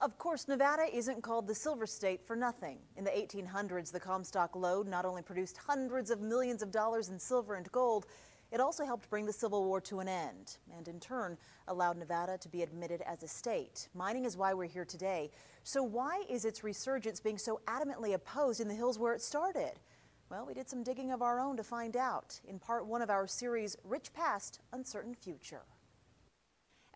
Of course, Nevada isn't called the Silver State for nothing. In the 1800s, the Comstock lode not only produced hundreds of millions of dollars in silver and gold, it also helped bring the Civil War to an end, and in turn allowed Nevada to be admitted as a state. Mining is why we're here today. So why is its resurgence being so adamantly opposed in the hills where it started? Well, we did some digging of our own to find out in part one of our series, Rich Past, Uncertain Future.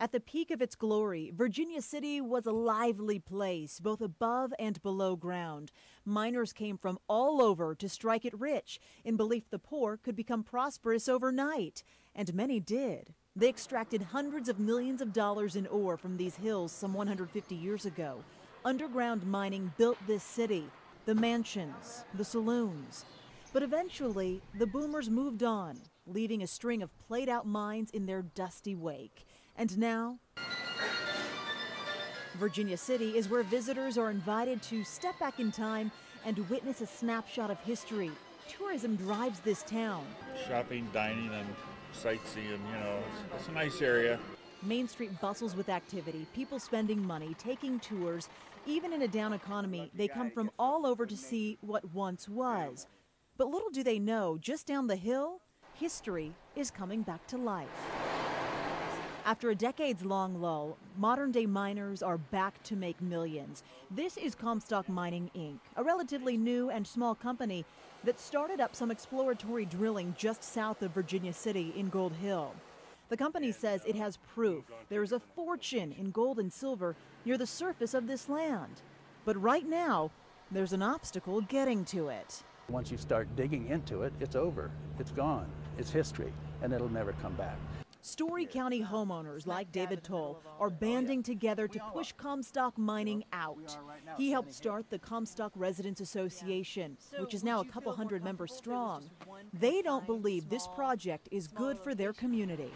At the peak of its glory, Virginia City was a lively place, both above and below ground. Miners came from all over to strike it rich, in belief the poor could become prosperous overnight. And many did. They extracted hundreds of millions of dollars in ore from these hills some 150 years ago. Underground mining built this city, the mansions, the saloons. But eventually, the boomers moved on, leaving a string of played-out mines in their dusty wake. And now, Virginia City is where visitors are invited to step back in time and witness a snapshot of history. Tourism drives this town. Shopping, dining, and sightseeing, you know, it's a nice area. Main Street bustles with activity, people spending money, taking tours. Even in a down economy, they come from all over to see what once was. But little do they know, just down the hill, history is coming back to life. After a decades-long lull, modern-day miners are back to make millions. This is Comstock Mining, Inc., a relatively new and small company that started up some exploratory drilling just south of Virginia City in Gold Hill. The company says it has proof there is a fortune in gold and silver near the surface of this land. But right now, there's an obstacle getting to it. Once you start digging into it, it's over. It's gone. It's history, and it'll never come back. Storey County homeowners like David Toll are banding together to push Comstock mining out. He helped start the Comstock Residents Association, which is now a couple hundred members strong. They don't believe this project is good for their community.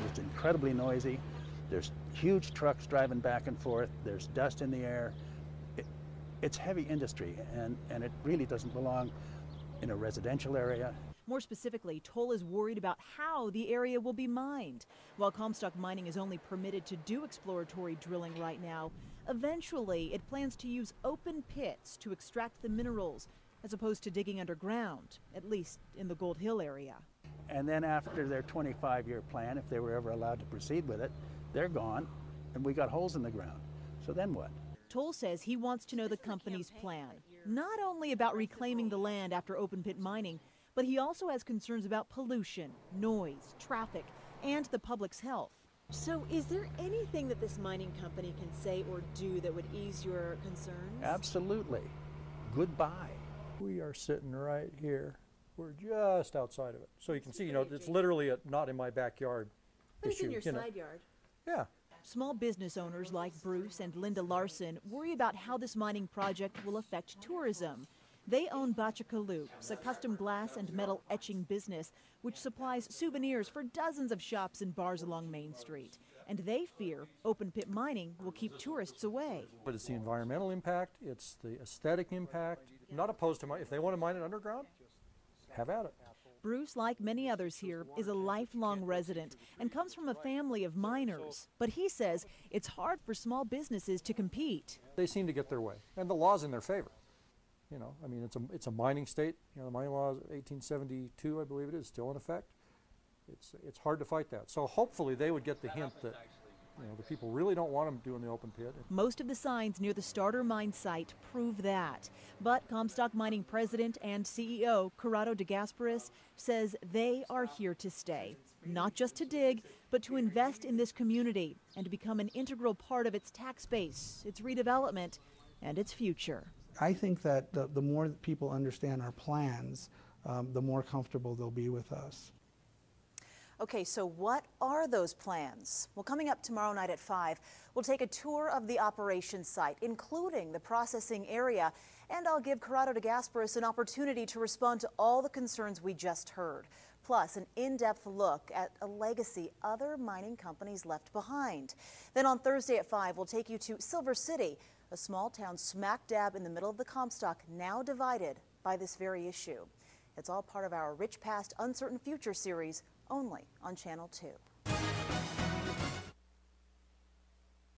It's incredibly noisy. There's huge trucks driving back and forth. There's dust in the air. It's heavy industry, and it really doesn't belong in a residential area. More specifically, Toll is worried about how the area will be mined. While Comstock Mining is only permitted to do exploratory drilling right now, eventually it plans to use open pits to extract the minerals, as opposed to digging underground, at least in the Gold Hill area. And then after their 25-year plan, if they were ever allowed to proceed with it, they're gone, and we got holes in the ground. So then what? Toll says he wants to know the company's plan, not only about reclaiming the land after open pit mining, but he also has concerns about pollution, noise, traffic, and the public's health. So is there anything that this mining company can say or do that would ease your concerns? Absolutely. Goodbye. We are sitting right here. We're just outside of it. So you can see, you know, it's literally not in my backyard But issue. it's in your side yard. Yeah. Small business owners like Bruce and Linda Larson worry about how this mining project will affect tourism. They own Bachacaloops, a custom glass and metal etching business which supplies souvenirs for dozens of shops and bars along Main Street. And they fear open pit mining will keep tourists away. But it's the environmental impact, it's the aesthetic impact. I'm not opposed to if they want to mine it underground, have at it. Bruce, like many others here, is a lifelong resident and comes from a family of miners. But he says it's hard for small businesses to compete. They seem to get their way, and the law's in their favor. You know, I mean, it's a mining state. You know, the mining law is 1872, I believe it is, still in effect. It's hard to fight that. So hopefully they would get the hint that, you know, the people really don't want them doing the open pit. Most of the signs near the starter mine site prove that. But Comstock Mining President and CEO Corrado de Gasperis says they are here to stay. Not just to dig, but to invest in this community and become an integral part of its tax base, its redevelopment, and its future. I think that the more that people understand our plans, the more comfortable they'll be with us. Okay, so what are those plans? Well, coming up tomorrow night at 5, we'll take a tour of the operation site, including the processing area, and I'll give Corrado de Gasperis an opportunity to respond to all the concerns we just heard, plus an in-depth look at a legacy other mining companies left behind. Then on Thursday at 5, we'll take you to Silver City, a small town smack dab in the middle of the Comstock, now divided by this very issue. It's all part of our Rich Past, Uncertain Future series, only on Channel 2.